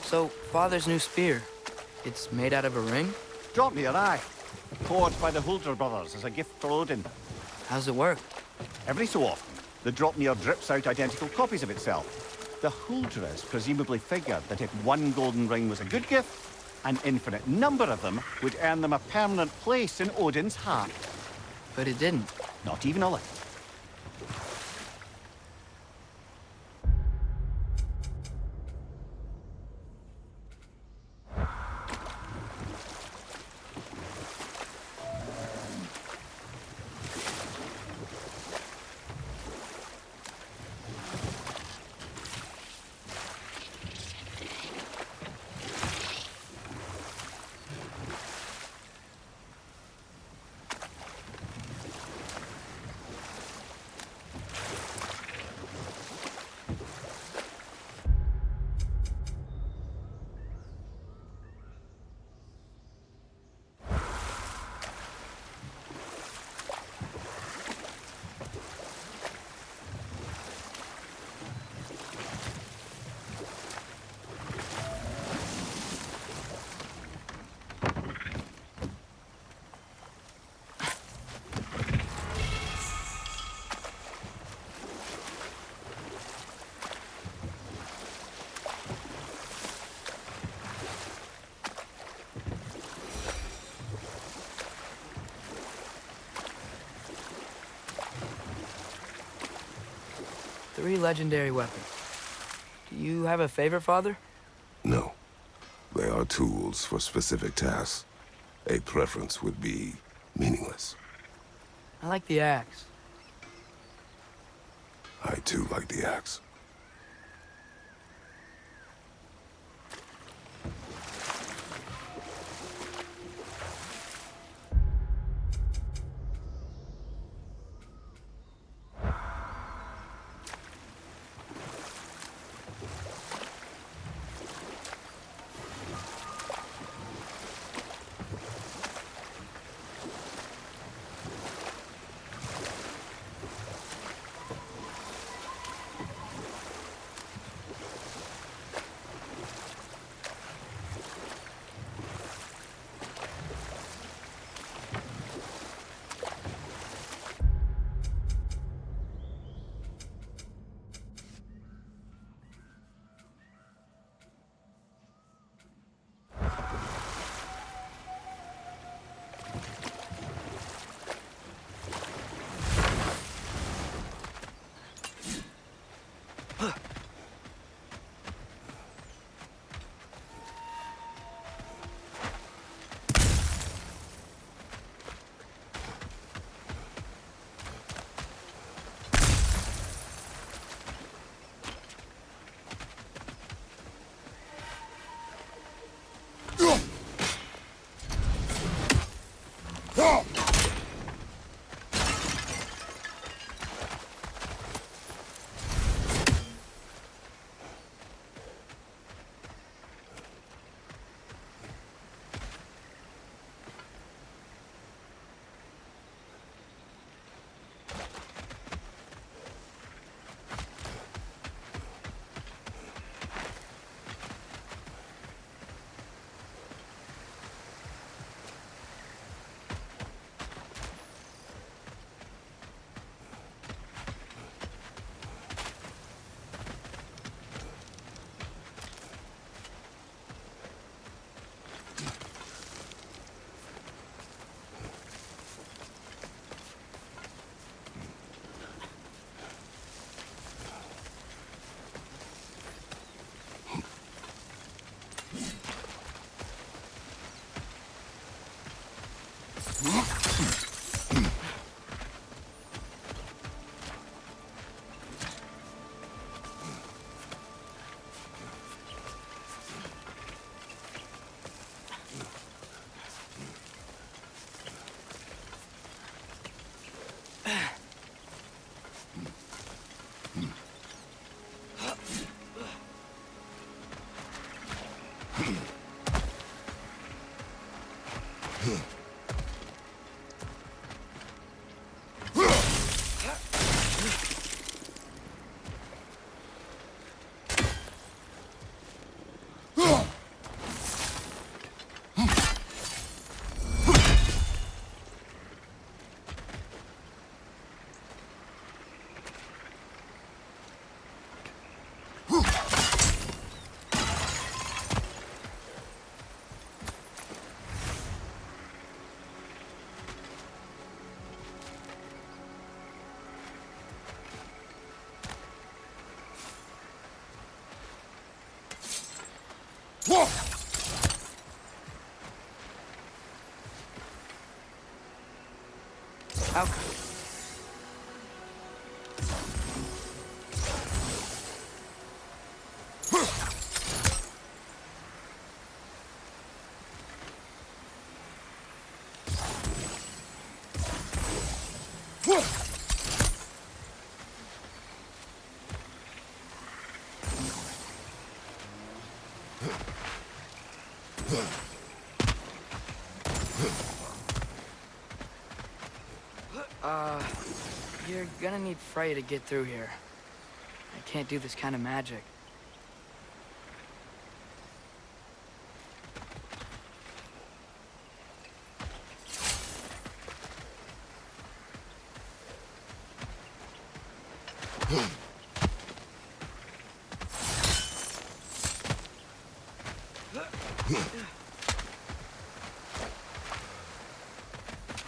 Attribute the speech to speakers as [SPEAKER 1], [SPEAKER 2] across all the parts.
[SPEAKER 1] So, Father's new spear, it's made out of a ring?
[SPEAKER 2] Drop me your eye. Forged by the Huldra brothers as a gift for Odin.
[SPEAKER 1] How's it work?
[SPEAKER 2] Every so often, the Dropnir drips out identical copies of itself. The Huldras presumably figured that if one golden ring was a good gift, an infinite number of them would earn them a permanent place in Odin's heart.
[SPEAKER 1] But it didn't.
[SPEAKER 2] Not even a little.
[SPEAKER 1] Three legendary weapons. Do you have a favorite, Father?
[SPEAKER 3] No. They are tools for specific tasks. A preference would be meaningless.
[SPEAKER 1] I like the axe.
[SPEAKER 3] I too like the axe.
[SPEAKER 1] How... You're gonna need Frey to get through here. I can't do this kind of magic.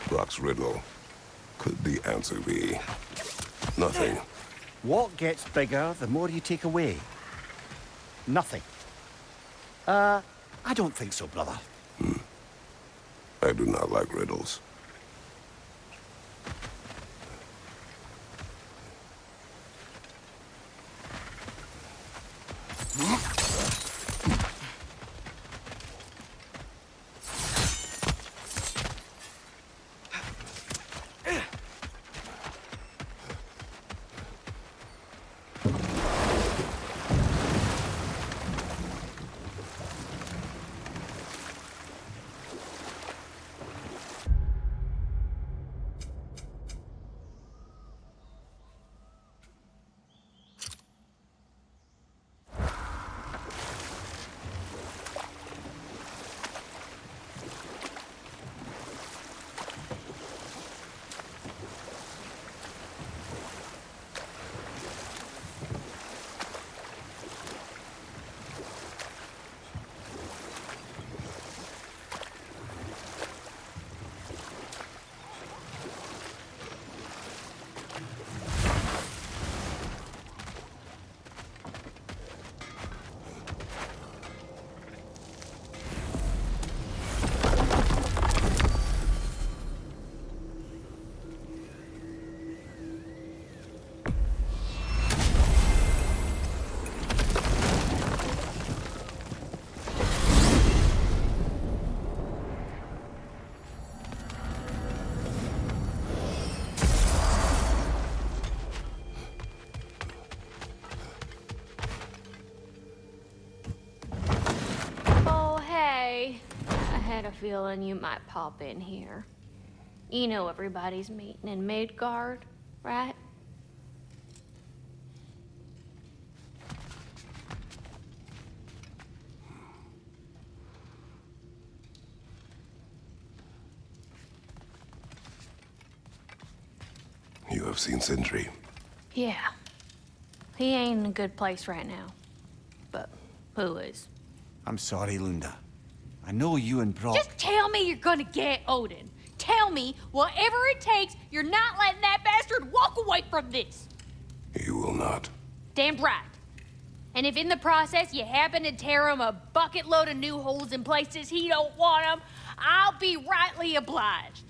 [SPEAKER 3] Brock's riddle. Could the answer be nothing?
[SPEAKER 2] What gets bigger the more you take away? Nothing. I don't think so, brother.
[SPEAKER 3] I do not like riddles.
[SPEAKER 4] I had a feeling you might pop in here. You know everybody's meeting in Midgard, right?
[SPEAKER 3] You have seen Sindri.
[SPEAKER 4] Yeah. He ain't in a good place right now. But who is?
[SPEAKER 2] I'm sorry, Lunda. I know you and Brock...
[SPEAKER 4] Just tell me you're gonna get Odin. Tell me, whatever it takes, you're not letting that bastard walk away from this.
[SPEAKER 3] You will not.
[SPEAKER 4] Damn right. And if in the process you happen to tear him a bucket load of new holes in places he don't want them, I'll be rightly obliged.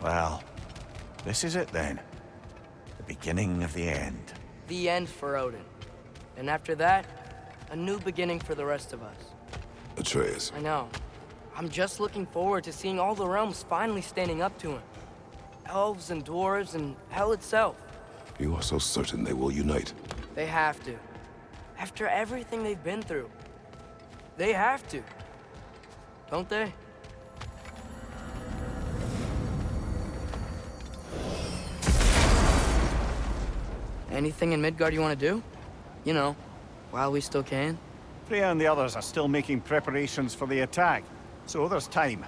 [SPEAKER 2] Well, this is it then. The beginning of the end.
[SPEAKER 1] The end for Odin. And after that, a new beginning for the rest of us.
[SPEAKER 3] Atreus.
[SPEAKER 1] I know. I'm just looking forward to seeing all the realms finally standing up to him. Elves and dwarves and hell itself.
[SPEAKER 3] You are so certain they will unite.
[SPEAKER 1] They have to. After everything they've been through. They have to. Don't they? Anything in Midgard you want to do? You know, while we still can.
[SPEAKER 2] Freya and the others are still making preparations for the attack, so there's time.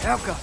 [SPEAKER 1] Helka!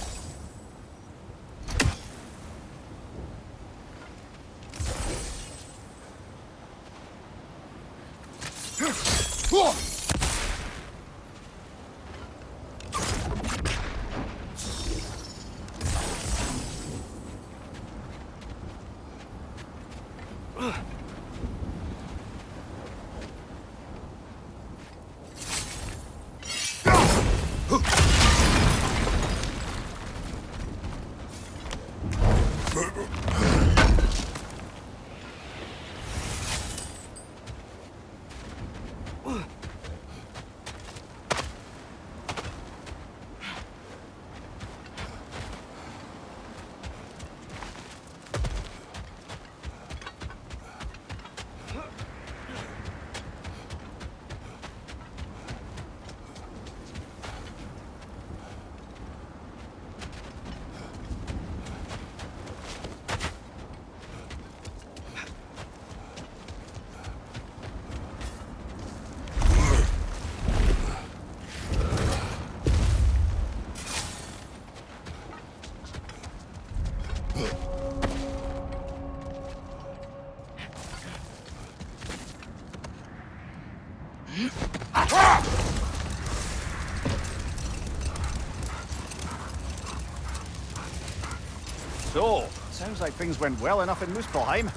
[SPEAKER 2] So, sounds like things went well enough in Muspelheim.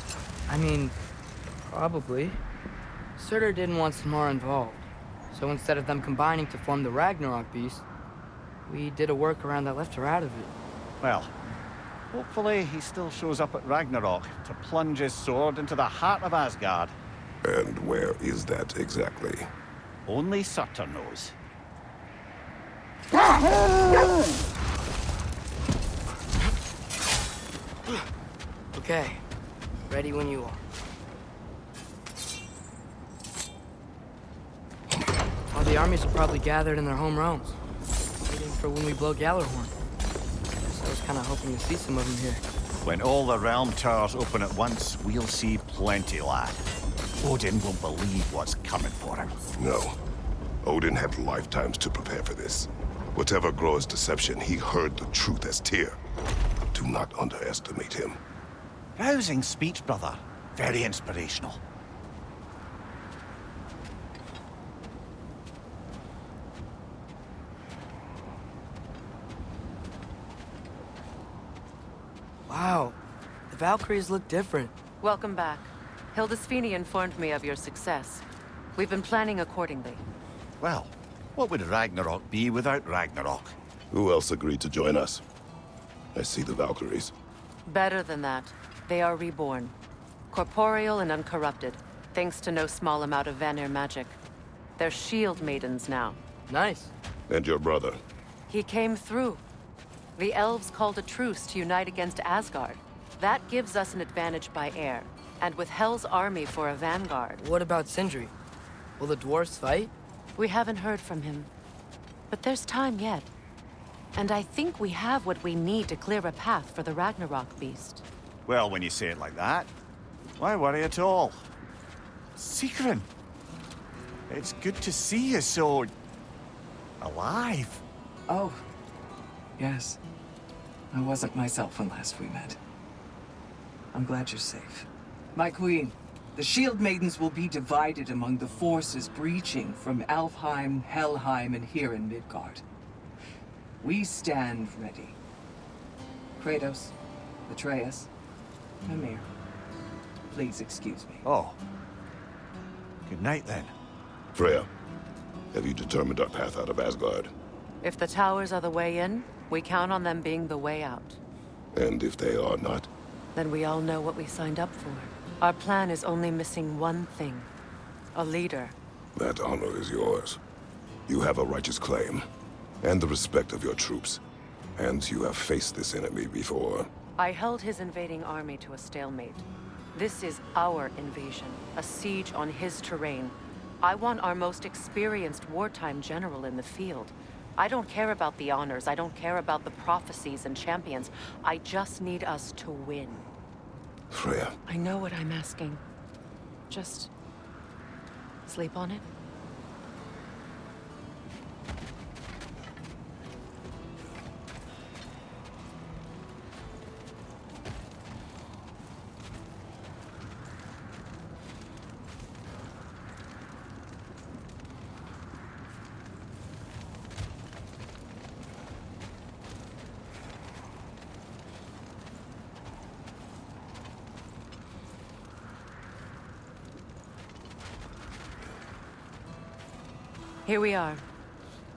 [SPEAKER 1] I mean, probably. Surtur didn't want Samara involved. So instead of them combining to form the Ragnarok beast, we did a workaround that left her out of it.
[SPEAKER 2] Well, hopefully he still shows up at Ragnarok to plunge his sword into the heart of Asgard.
[SPEAKER 3] And where is that exactly?
[SPEAKER 2] Only Surtur knows.
[SPEAKER 1] Okay, ready when you are. All the armies are probably gathered in their home realms, waiting for when we blow Gjallarhorn. So I was kind of hoping to see some of them here.
[SPEAKER 2] When all the realm towers open at once, we'll see plenty, lad. Odin won't believe what's coming for him.
[SPEAKER 3] No. Odin had lifetimes to prepare for this. Whatever Groa's deception, he heard the truth as Tyr. Do not underestimate him.
[SPEAKER 2] Rousing speech, brother. Very inspirational.
[SPEAKER 1] Wow, the Valkyries look different.
[SPEAKER 5] Welcome back. Hildisvini informed me of your success. We've been planning accordingly.
[SPEAKER 2] Well, what would Ragnarok be without Ragnarok?
[SPEAKER 3] Who else agreed to join us? I see the Valkyries.
[SPEAKER 5] Better than that, they are reborn. Corporeal and uncorrupted, thanks to no small amount of Vanir magic. They're shield maidens now.
[SPEAKER 1] Nice.
[SPEAKER 3] And your brother.
[SPEAKER 5] He came through. The elves called a truce to unite against Asgard. That gives us an advantage by air, and with Hel's army for a vanguard.
[SPEAKER 1] What about Sindri? Will the dwarves fight?
[SPEAKER 5] We haven't heard from him. But there's time yet. And I think we have what we need to clear a path for the Ragnarok beast.
[SPEAKER 2] Well, when you say it like that, why worry at all? Sigrun! It's good to see you so... alive.
[SPEAKER 6] Oh, yes. I wasn't myself when last we met. I'm glad you're safe. My queen, the Shield Maidens will be divided among the forces breaching from Alfheim, Helheim, and here in Midgard. We stand ready. Kratos, Atreus, Mimir, please excuse me.
[SPEAKER 2] Oh. Good night, then.
[SPEAKER 3] Freya, have you determined our path out of Asgard?
[SPEAKER 5] If the towers are the way in, we count on them being the way out.
[SPEAKER 3] And if they are not?
[SPEAKER 5] Then we all know what we signed up for. Our plan is only missing one thing. A leader.
[SPEAKER 3] That honor is yours. You have a righteous claim, and the respect of your troops. And you have faced this enemy before.
[SPEAKER 5] I held his invading army to a stalemate. This is our invasion, a siege on his terrain. I want our most experienced wartime general in the field. I don't care about the honors, I don't care about the prophecies and champions. I just need us to win.
[SPEAKER 3] Freya.
[SPEAKER 5] I know what I'm asking. Just sleep on it. Here we are.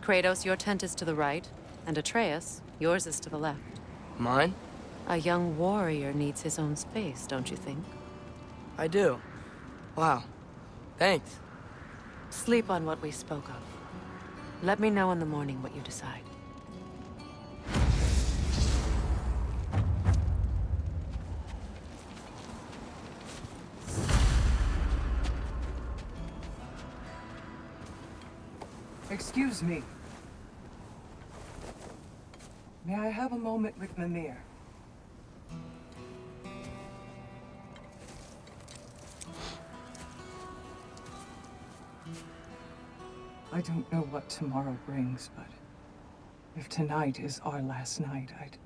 [SPEAKER 5] Kratos, your tent is to the right, and Atreus, yours is to the left.
[SPEAKER 1] Mine?
[SPEAKER 5] A young warrior needs his own space, don't you think?
[SPEAKER 1] I do. Wow. Thanks.
[SPEAKER 5] Sleep on what we spoke of. Let me know in the morning what you decide.
[SPEAKER 6] Excuse me. May I have a moment with Mimir? I don't know what tomorrow brings, but if tonight is our last night, I'd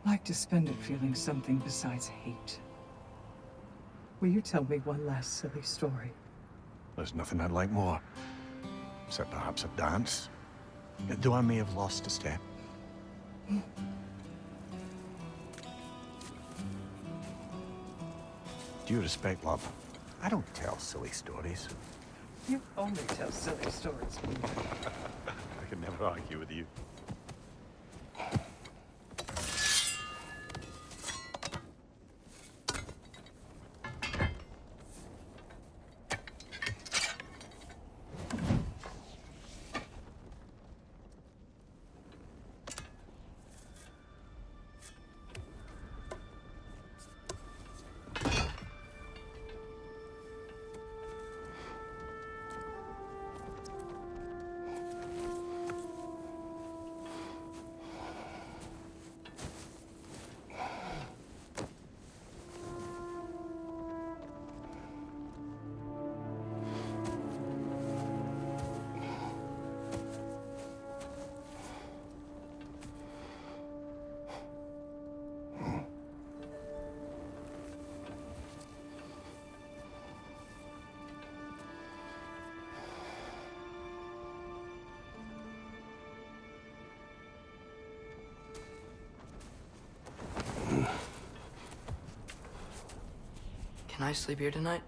[SPEAKER 6] like to spend it feeling something besides hate. Will you tell me one last silly story?
[SPEAKER 2] There's nothing I'd like more. Except perhaps a dance. Though I may have lost a step. Due respect, love, I don't tell silly stories.
[SPEAKER 6] You only tell silly stories.
[SPEAKER 2] I can never argue with you.
[SPEAKER 1] Can I sleep here tonight?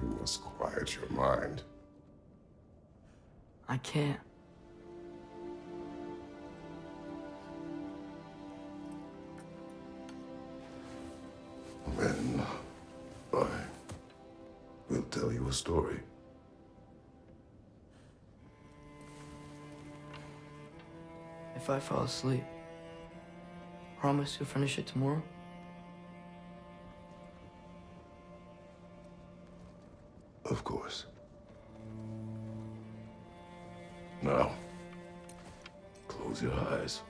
[SPEAKER 3] You must quiet your mind.
[SPEAKER 1] I can't.
[SPEAKER 3] Then I will tell you a story.
[SPEAKER 1] If I fall asleep, Promise you'll finish it tomorrow?
[SPEAKER 3] Of course. Now, close your eyes.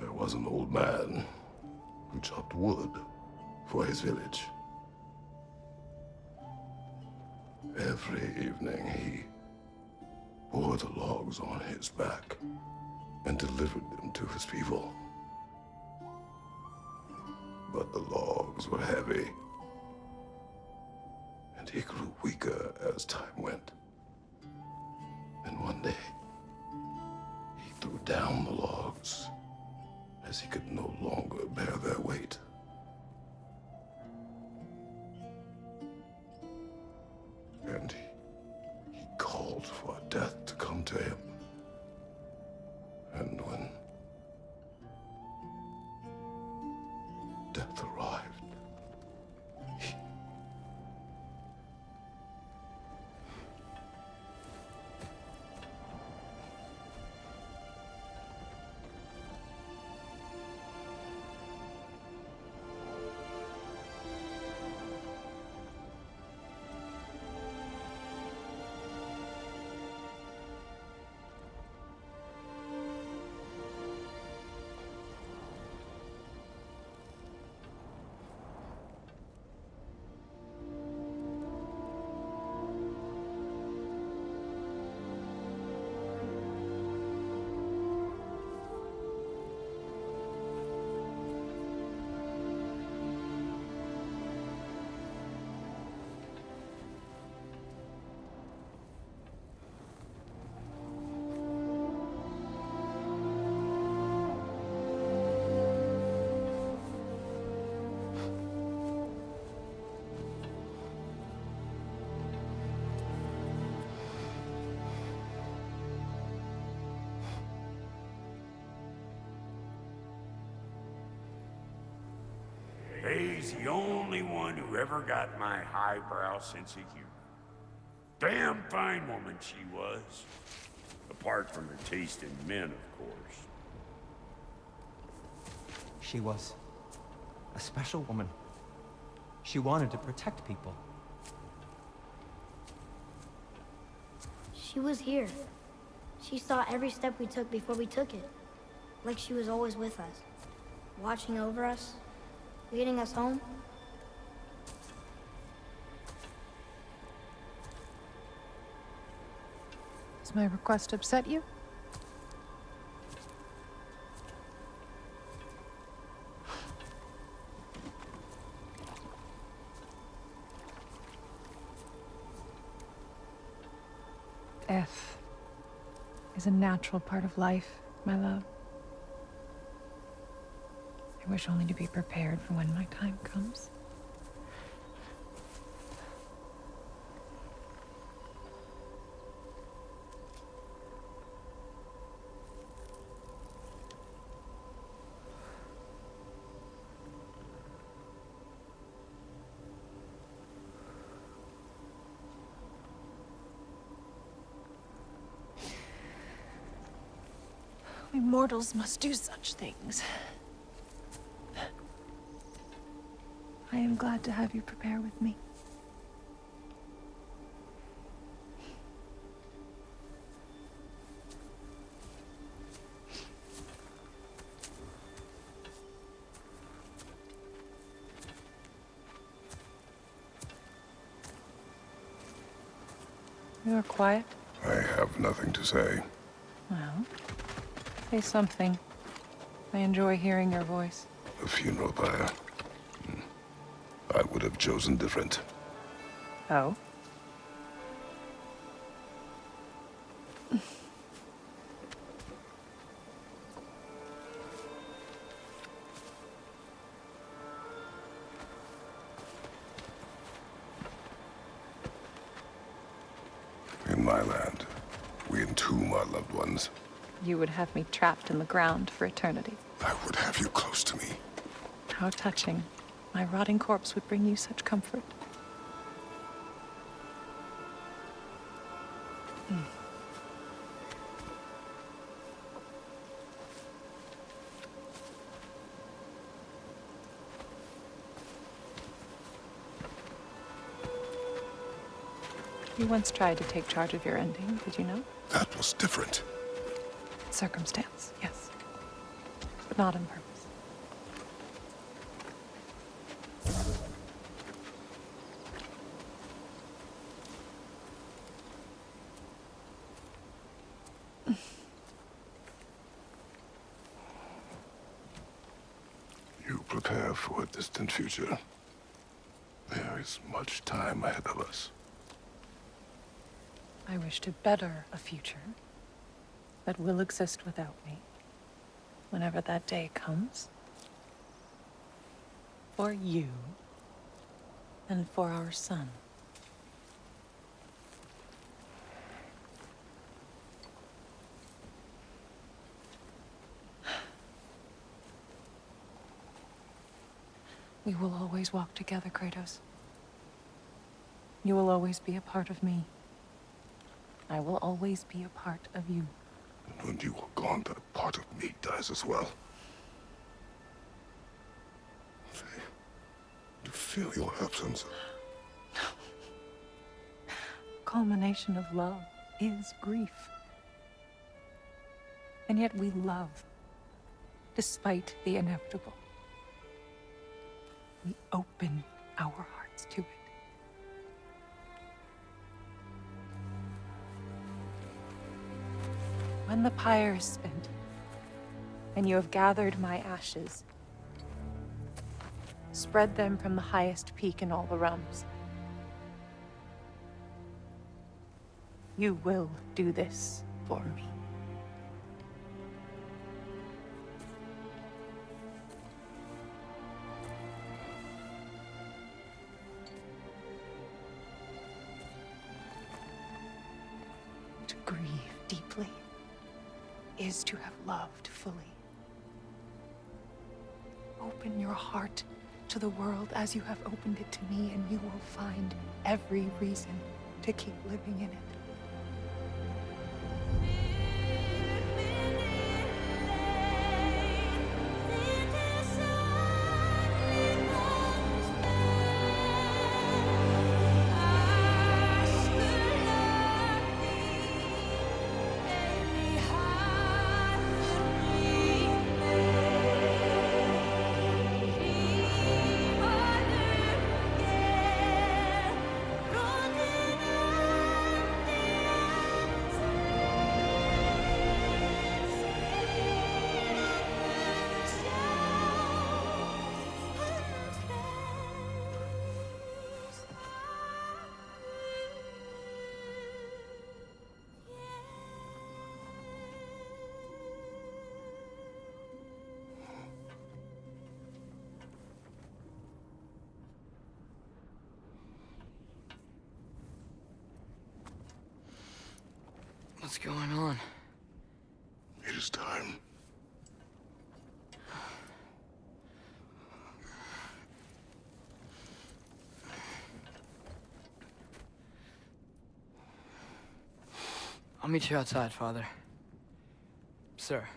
[SPEAKER 3] There was an old man who chopped wood for his village. Every evening he bore the logs on his back and delivered them to his people. But the logs were heavy, and he grew weaker as time went. And one day, he threw down the logs as he could no longer bear their weight. And he called for death to come to him. And when death arrived,
[SPEAKER 7] He's the only one who ever got my highbrow sense of humor. Damn fine woman she was. Apart from her taste in men, of course.
[SPEAKER 8] She was a special woman. She wanted to protect people.
[SPEAKER 9] She was here. She saw every step we took before we took it. Like she was always with us. Watching over us. Leading us home.
[SPEAKER 10] Does my request upset you? Death is a natural part of life, my love. I wish only to be prepared for when my time comes. We mortals must do such things. I am glad to have you prepare with me. You are quiet.
[SPEAKER 3] I have nothing to say.
[SPEAKER 10] Well, say something. I enjoy hearing your voice.
[SPEAKER 3] The funeral pyre. I would have chosen different.
[SPEAKER 10] Oh?
[SPEAKER 3] In my land, we entomb our loved ones.
[SPEAKER 10] You would have me trapped in the ground for eternity.
[SPEAKER 3] I would have you close to me.
[SPEAKER 10] How touching. My rotting corpse would bring you such comfort. You once tried to take charge of your ending, did you know?
[SPEAKER 3] That was different.
[SPEAKER 10] Circumstance, yes. But not on purpose.
[SPEAKER 3] You prepare for a distant future. There is much time ahead of us.
[SPEAKER 10] I wish to better a future that will exist without me, whenever that day comes. For you, and for our son. We will always walk together, Kratos. You will always be a part of me. I will always be a part of you.
[SPEAKER 3] And when you are gone, that part of me dies as well. To feel your absence.
[SPEAKER 10] Culmination of love is grief. And yet we love, despite the inevitable. We open our hearts to it. When the pyre is spent, and you have gathered my ashes, spread them from the highest peak in all the realms. You will do this for me. To grieve deeply is to have loved fully. Open your heart to the world as you have opened it to me, and you will find every reason to keep living in it.
[SPEAKER 1] What's going on?
[SPEAKER 3] It is time.
[SPEAKER 1] I'll meet you outside, Father. Sir.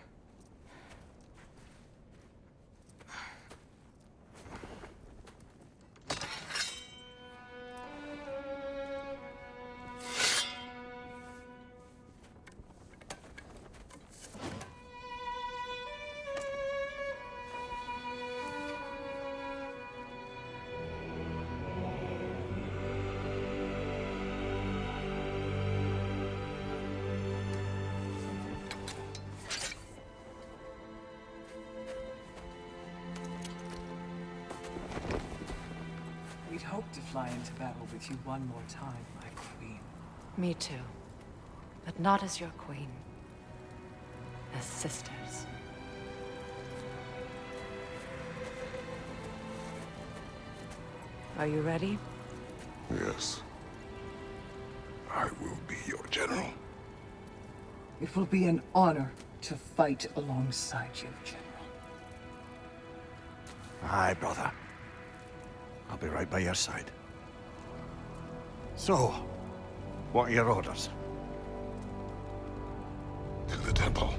[SPEAKER 6] We'd hoped to fly into battle with you one more time, my queen.
[SPEAKER 5] Me too. But not as your queen. As sisters. Are you ready?
[SPEAKER 3] Yes. I will be your general.
[SPEAKER 6] It will be an honor to fight alongside you, General.
[SPEAKER 2] Aye, brother. I'll be right by your side. So, what are your orders?
[SPEAKER 3] To the temple.